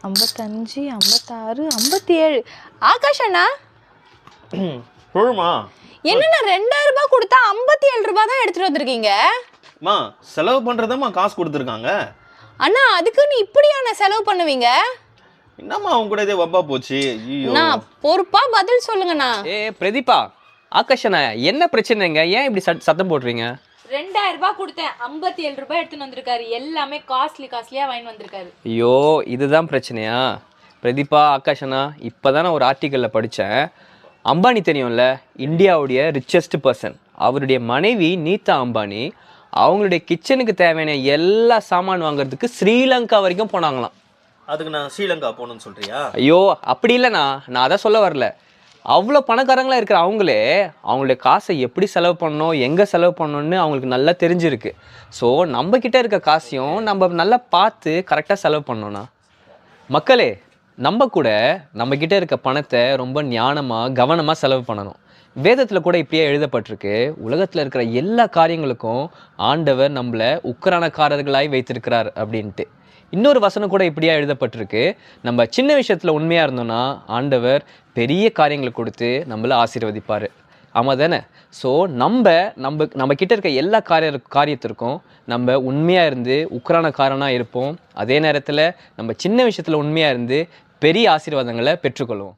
55, 56, 57. ஆகாஷ் அண்ணா சொல்லுமா. என்னண்ணா 2000 ரூபாய் கொடுத்தா 57 ரூபாய் தான் எடுத்துட்டு வந்திருக்கீங்க? மா செலவு பண்றதமா காசு கொடுத்துருக்காங்க. அண்ணா அதுக்கு நீ இப்படியான செலவு பண்ணுவீங்க? என்னம்மா அவங்க கூட இதே வப்பா போச்சு. நான் பொறுப்பா பதில் சொல்லுங்கண்ணா. பிரதீபா, ஆகாஷ் அண்ணா என்ன பிரச்சனைங்க? ஏன் இப்படி சத்தம் போடுறீங்க? 2000 ரூபாய் கொடுத்தேன், 57 ரூபாய் எடுத்துன்னு வந்திருக்காரு. எல்லாமே காஸ்ட்லியா வாங்கி வந்திருக்காரு. ஐயோ, இதுதான் பிரச்சனையா? பிரதீபா, ஆகாஷ் அண்ணா, இப்போதான் நான் ஒரு ஆர்டிக்கலில் படித்தேன். அம்பானி தெரியும்ல, இந்தியாவுடைய ரிச்சஸ்ட் பர்சன். அவருடைய மனைவி நீதா அம்பானி அவங்களுடைய கிச்சனுக்கு தேவையான எல்லா சாமான் வாங்குறதுக்கு ஸ்ரீலங்கா வரைக்கும் போனாங்களாம். அதுக்கு நான் ஸ்ரீலங்கா போகணும்னு சொல்றியா? ஐயோ, அப்படி இல்லைண்ணா, நான் அதை சொல்ல வரல. அவ்வளோ பணக்காரங்களாக இருக்கிற அவங்களே அவங்களுடைய காசை எப்படி செலவு பண்ணணும், எங்கே செலவு பண்ணணும்னு அவங்களுக்கு நல்லா தெரிஞ்சிருக்கு. ஸோ நம்மக்கிட்ட இருக்க காசையும் நம்ம நல்லா பார்த்து கரெக்டாக செலவு பண்ணோண்ணா. மக்களே, நம்ம கூட நம்மக்கிட்ட இருக்க பணத்தை ரொம்ப ஞானமாக கவனமாக செலவு பண்ணணும். வேதத்தில் கூட இப்படியே எழுதப்பட்டிருக்கு, உலகத்தில் இருக்கிற எல்லா காரியங்களுக்கும் ஆண்டவர் நம்மளை உக்கரானக்காரர்களாய் வைத்திருக்கிறார் அப்படின்ட்டு. இன்னொரு வசனம் கூட இப்படியா எழுதப்பட்டிருக்கு, நம்ம சின்ன விஷயத்தில் உண்மையாக இருந்தோம்னா ஆண்டவர் பெரிய காரியங்களை கொடுத்து நம்மளை ஆசீர்வதிப்பார். ஆமாம் தானே? ஸோ நம்ம கிட்ட இருக்க எல்லா காரியத்திற்கும் நம்ம உண்மையாக இருந்து உக்கரானக்காரனாக இருப்போம். அதே நேரத்தில் நம்ம சின்ன விஷயத்தில் உண்மையாக இருந்து பெரிய ஆசீர்வாதங்களை பெற்றுக்கொள்வோம்.